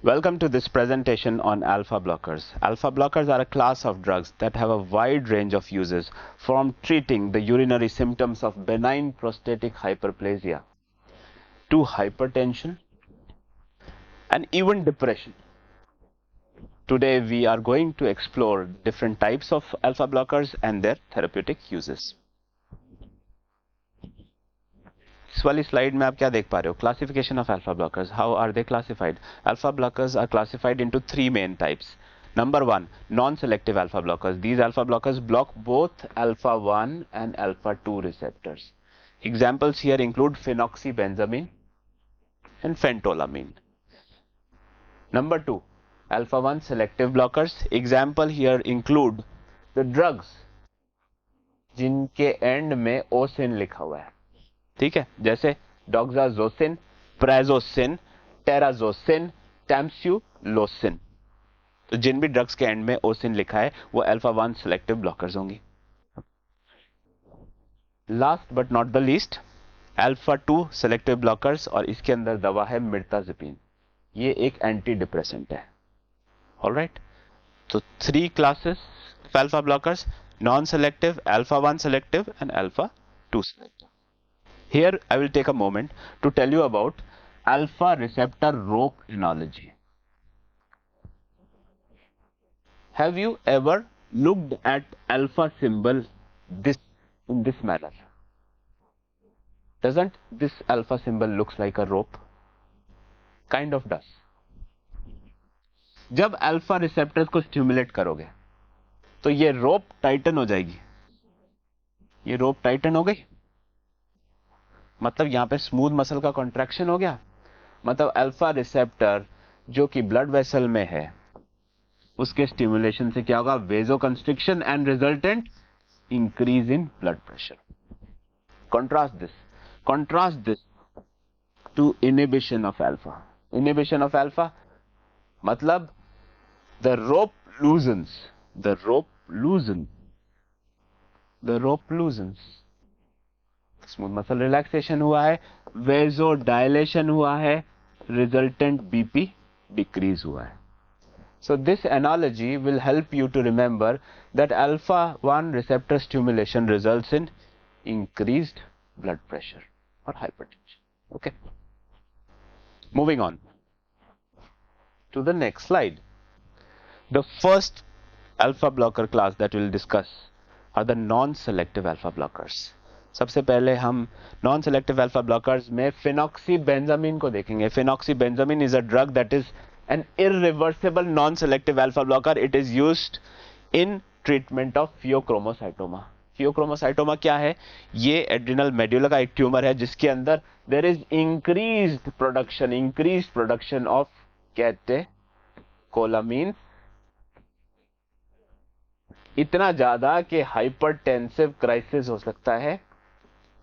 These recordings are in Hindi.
Welcome to this presentation on alpha blockers. Alpha blockers are a class of drugs that have a wide range of uses, from treating the urinary symptoms of benign prostatic hyperplasia to hypertension and even depression. Today we are going to explore different types of alpha blockers and their therapeutic uses. इस वाली स्लाइड में आप क्या देख पा रहे हो? Classification of alpha blockers. How are they classified? Alpha blockers are classified into three main types. Number one, non-selective alpha blockers. These alpha blockers block both alpha 1 and alpha 2 receptors. Examples here include phenoxybenzamine and phentolamine. Number two, alpha 1 selective blockers. Example here include the drugs जिनके एंड में ओसिन लिखा हुआ है. ठीक है, जैसे डॉक्साजोसिन, प्राजोसिन, टेराजोसिन, टैम्सुलोसिन. तो जिन भी ड्रग्स के एंड में ओसिन लिखा है वो अल्फा 1 सेलेक्टिव ब्लॉकर्स होंगी. Last but not the least, alpha 2 selective blockers, और इसके अंदर दवा है मिर्ताजिपिन. ये एक एंटी डिप्रेसेंट है. ऑलराइट, तो three classes of alpha blockers: non selective, alpha 1 selective and alpha 2 selective. Here I will take a moment to tell you about alpha receptor rope analogy. Have you ever looked at alpha symbol in this manner? Doesn't this alpha symbol looks like a rope? Kind of does. जब अल्फा रिसेप्टर्स को स्टिमुलेट करोगे तो ये रोप टाइटन हो जाएगी. ये रोप टाइटन हो गई, मतलब यहां पे स्मूथ मसल का कॉन्ट्रैक्शन हो गया. मतलब अल्फा रिसेप्टर जो कि ब्लड वेसल में है उसके स्टिमुलेशन से क्या होगा? Vasoconstriction and resultant increase in blood pressure. contrast this to inhibition of alpha. Inhibition of alpha मतलब the rope loosens. Smooth muscle relaxation हुआ है, वेजो डायलेशन हुआ है, रिजल्टेंट बीपी डिक्रीज हुआ है. So this analogy will help you to remember that alpha 1 receptor stimulation results in increased blood pressure or hypertension. Okay. Moving on to the next slide. The first alpha blocker class that we'll discuss are the non-selective alpha blockers. सबसे पहले हम नॉन सेलेक्टिव अल्फा ब्लॉकर्स में फिनॉक्सीबेंजामिन को देखेंगे. Phenoxybenzamine is a drug that is an irreversible non selective alpha blocker. It is used in treatment of pheochromocytoma. Pheochromocytoma क्या है? ये एड्रिनल मेड्यूला का एक ट्यूमर है जिसके अंदर there is increased production of catecholamine, इतना ज्यादा कि हाइपरटेंसिव क्राइसिस हो सकता है.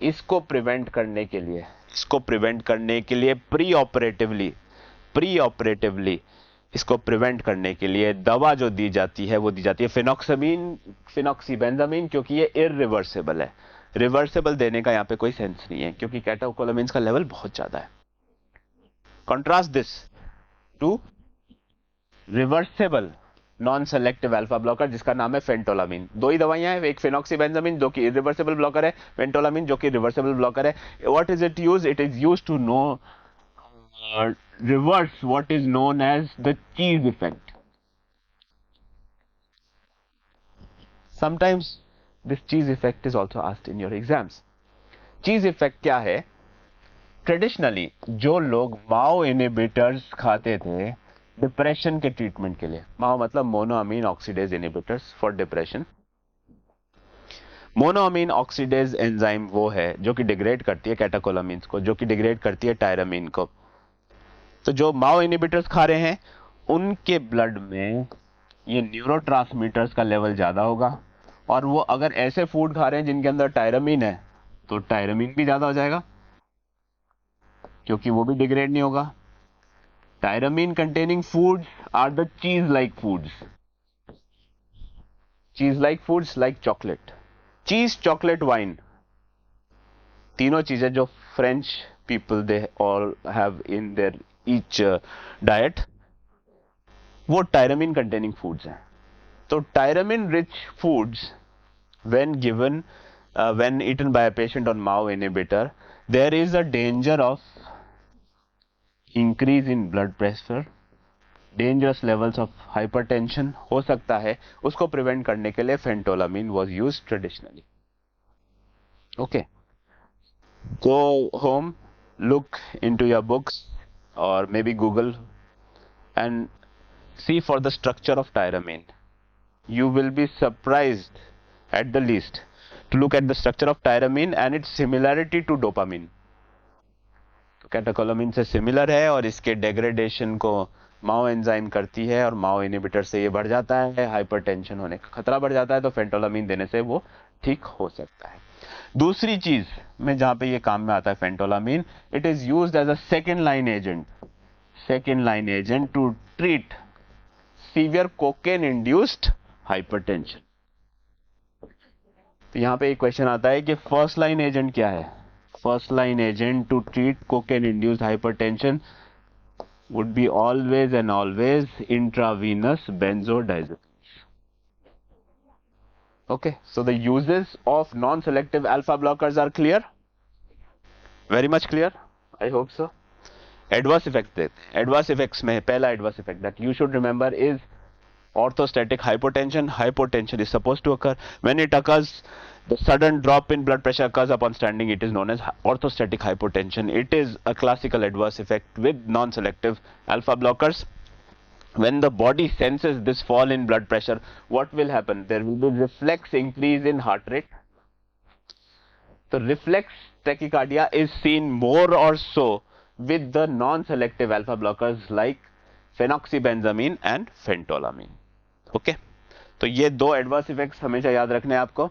इसको प्रिवेंट करने के लिए प्री ऑपरेटिवली इसको प्रिवेंट करने के लिए दवा जो दी जाती है वो दी जाती है फिनॉक्सीबेंजामिन, क्योंकि ये इररिवर्सिबल है. रिवर्सिबल देने का यहाँ पे कोई सेंस नहीं है क्योंकि कैटेकोलामीन का लेवल बहुत ज्यादा है. Contrast this to reversible non selective alpha blocker जिसका नाम है फेंटोलामीन. दो ही दवाइयां हैं, एक फिनॉक्सीबेंजामिन जो कि इरिवर्सिबल ब्लॉकर है, फेंटोलामीन जो कि रिवर्सिबल ब्लॉकर है. What is it use? It is used to no reverse what is known as the cheese effect. Sometimes this cheese effect is also asked in your exams. Cheese effect क्या है? ट्रेडिशनली जो लोग माओ इनहिबिटर्स खाते थे डिप्रेशन के ट्रीटमेंट के लिए, माओ मतलब monoamine oxidase inhibitors for depression. Monoamine oxidase enzyme वो है जो कि डिग्रेड करती है कैटेकोलामीन्स को, जो कि डिग्रेड करती है टायरामीन को. तो जो माओ इनहिबिटर्स खा रहे हैं उनके ब्लड में ये न्यूरोट्रांसमीटर्स का लेवल ज्यादा होगा, और वो अगर ऐसे फूड खा रहे हैं जिनके अंदर टायरामीन है तो टायरामीन भी ज्यादा हो जाएगा क्योंकि वो भी डिग्रेड नहीं होगा. Tyramine containing foods are the cheese-like foods. Cheese-like foods like chocolate. Cheese, chocolate, wine. तीनों चीजें जो French people they all have in their each diet. वो टायरामिन कंटेनिंग फूड्स हैं। तो tyramine rich foods when given when eaten by a patient on MAO inhibitor, there is a danger of increase in blood pressure, dangerous levels of hypertension हो सकता है। उसको प्रिवेंट करने के लिए फेंटोलामिन was used traditionally. Okay, go home, look into your books or maybe Google and see for the structure of tyramine. You will be surprised at the least to look at the structure of tyramine and its similarity to dopamine. तो कैटेकोलामिन से सिमिलर है और इसके डेग्रेडेशन को माओ एंजाइम करती है और माओ इनहिबिटर से ये बढ़ जाता है, हाइपरटेंशन होने का खतरा बढ़ जाता है, तो फेंटोलामिन देने से वो ठीक हो सकता है। दूसरी चीज में जहां पे ये काम में आता है phentolamine, it is used as a second line agent to treat severe cocaine induced hypertension. तो यहां पे एक क्वेश्चन आता है कि फर्स्ट लाइन एजेंट क्या है? First line agent to treat cocaine induced hypertension would be always and always intravenous benzodiazepines. Okay, so the uses of non-selective alpha blockers are clear, very much clear, I hope so. Adverse effects में पहला adverse effect that you should remember is orthostatic hypotension. Hypotension is supposed to occur. When it occurs, the sudden drop in blood pressure occurs upon standing. It is known as orthostatic hypotension. It is a classical adverse effect with non-selective alpha blockers. When the body senses this fall in blood pressure, what will happen? There will be reflex increase in heart rate. The reflex tachycardia is seen more or so with the non-selective alpha blockers like phenoxybenzamine and phentolamine. Okay, तो ये दो एडवर्स इफेक्ट्स हमेशा याद रखने हैं आपको।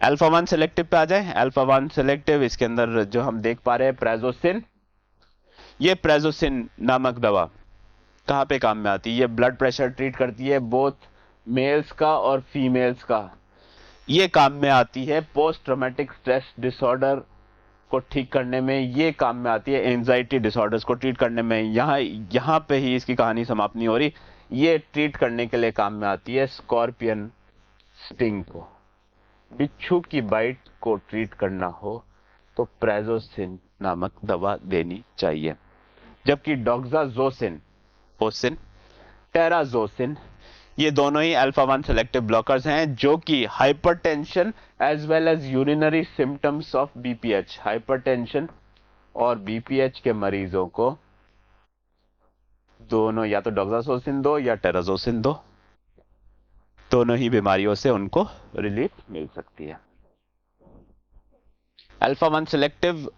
अल्फा 1 सेलेक्टिव पे आ जाए। अल्फा 1 सेलेक्टिव, इसके अंदर जो हम देख पा रहे हैं प्राजोसिन, ये प्राजोसिन नामक दवा कहां पे काम में आती है? ये ब्लड प्रेशर ट्रीट करती है, बोथ मेल्स का और फीमेल्स का। ये काम में आती है पोस्ट ट्रॉमेटिक स्ट्रेस डिसऑर्डर को ठीक करने में, ये काम में आती है एंजाइटी डिसऑर्डर्स को ट्रीट करने में। यहां पे ही इसकी कहानी समाप्त नहीं हो रही। ये ट्रीट करने के लिए काम में आती है स्कॉर्पियन स्टिंग को। बिच्छू की बाइट को ट्रीट करना हो तो प्राजोसिन नामक दवा देनी चाहिए। जबकि डॉक्साजोसिन, ओसिन, टेराजोसिन, ये दोनों ही अल्फा 1 सेलेक्टिव ब्लॉकर्स हैं जो कि hypertension as well as urinary symptoms of BPH, hypertension और बीपीएच के मरीजों को दोनों या तो डॉक्साजोसिन दो या टेराजोसिन दो, दोनों ही बीमारियों से उनको रिलीफ मिल सकती है। अल्फा 1 सेलेक्टिव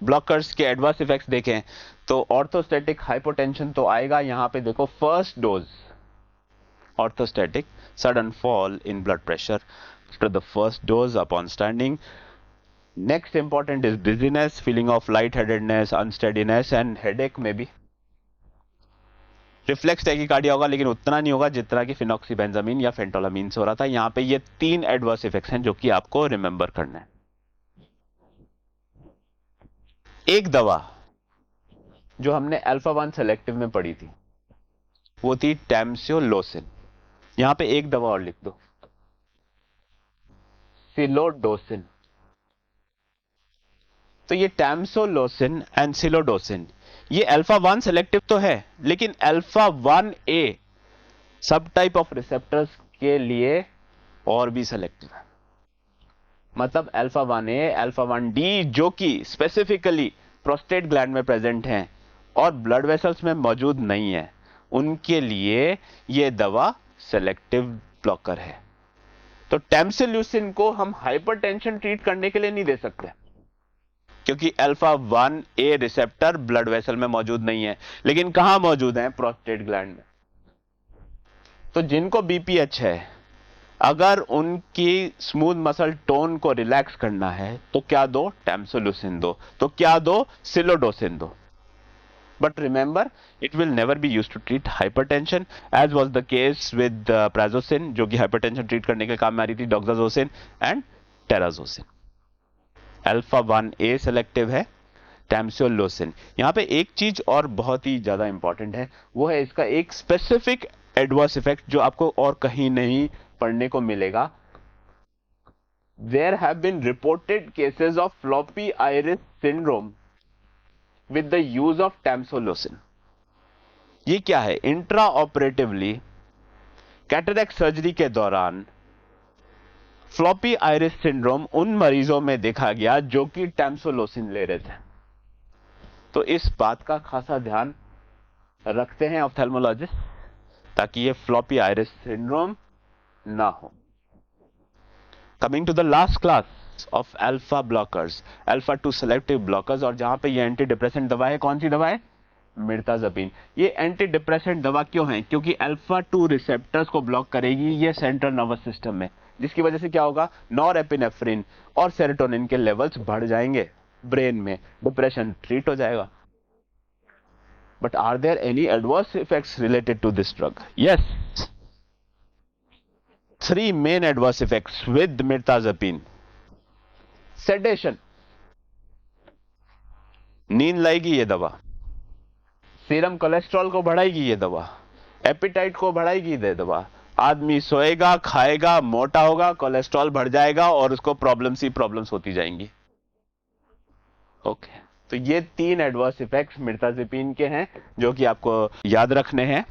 ब्लॉकर्स के एडवर्स इफेक्ट्स देखें तो ऑर्थोस्टैटिक हाइपोटेंशन तो आएगा। यहां पे देखो first dose orthostatic, sudden fall in blood pressure after the first dose upon standing. Next important is dizziness, feeling of light headedness, unsteadiness and headache में भी। रिफ्लेक्स टैकीकार्डिया होगा लेकिन उतना नहीं होगा जितना कि फिनॉक्सीबेंजामिन या फेंटोलामिन से हो रहा था। यहां पे ये तीन एडवर्स इफेक्ट्स हैं जो कि आपको रिमेंबर करना है। एक दवा जो हमने अल्फा 1 सेलेक्टिव में पढ़ी थी वो थी टैमसियोलोसिन। यहां पे एक दवा और लिख दो, सिलोडोसिन। तो ये टैमसियोलोसिन एंड सिलोडोसिन ये अल्फा 1 सेलेक्टिव तो है लेकिन अल्फा 1A सब टाइप ऑफ रिसेप्टर्स के लिए और भी सेलेक्टिव है। मतलब अल्फा 1A, अल्फा 1D जो कि स्पेसिफिकली प्रोस्टेट ग्लैंड में प्रेजेंट हैं और ब्लड वेसल्स में मौजूद नहीं है, उनके लिए ये दवा सेलेक्टिव ब्लॉकर है। तो टैमसिलोसिन को हम हाइपरटेंशन ट्रीट करने के लिए नहीं दे सकते क्योंकि alpha 1A receptor blood vessel में मौजूद नहीं है, लेकिन कहां मौजूद है? प्रोस्टेट ग्लैंड में। तो जिनको बीपीएच है, अगर उनकी स्मूथ मसल टोन को रिलैक्स करना है तो क्या दो? टैमसिलोसिन दो। तो क्या दो? सिलोडोसिन दो। But remember it will never be used to treat hypertension as was the case with prazosin जो कि हाइपरटेंशन ट्रीट करने के काम में आ रही थी, doxazosin and terazosin. Alpha 1A selective है, टैमसोलोसिन। यहाँ पे एक चीज और बहुत ही ज्यादा इंपॉर्टेंट है, वो है इसका एक स्पेसिफिक एडवर्स इफेक्ट जो आपको और कहीं नहीं पढ़ने को मिलेगा। There have been reported cases of floppy iris syndrome with the use of tamsulosin. ये क्या है? इंट्रा ऑपरेटिवली कैटरेक्ट सर्जरी के दौरान फ्लॉपी आइरिस सिंड्रोम उन मरीजों में देखा गया जो कि टैमसोलोसिन ले रहे थे। तो इस बात का खासा ध्यान रखते हैं ऑप्थेल्मोलॉजिस्ट, ताकि ये फ्लॉपी आइरिस सिंड्रोम ना हो। Coming to the last class of alpha blockers, alpha 2 selective blockers, और जहां पे ये एंटी डिप्रेसेंट दवा है, कौन सी दवा है? मिर्ताजपीन। ये एंटी डिप्रेसेंट दवा क्यों है? क्योंकि अल्फा 2 रिसेप्टर्स को ब्लॉक करेगी ये सेंट्रल नर्वस सिस्टम में, जिसकी वजह से क्या होगा? नॉरएपिनेफ्रिन और सेरोटोनिन के लेवल्स बढ़ जाएंगे ब्रेन में, डिप्रेशन ट्रीट हो जाएगा। But are there any adverse effects related to this drug? Yes, 3 main adverse effects with mirtazapine. Sedation, नींद लाएगी ये दवा, सीरम कोलेस्ट्रॉल को बढ़ाएगी ये दवा, एपिटाइट को बढ़ाएगी ये दवा, आदमी सोएगा, खाएगा, मोटा होगा, कोलेस्ट्रॉल बढ़ जाएगा और उसको प्रॉब्लम्स होती जाएंगी। ओके, तो ये 3 एडवर्स इफेक्ट्स मिर्ताजपीन के हैं जो कि आपको याद रखने हैं।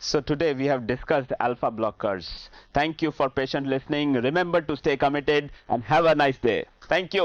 So today we have discussed alpha blockers. Thank you for patient listening. Remember to stay committed and have a nice day. Thank you.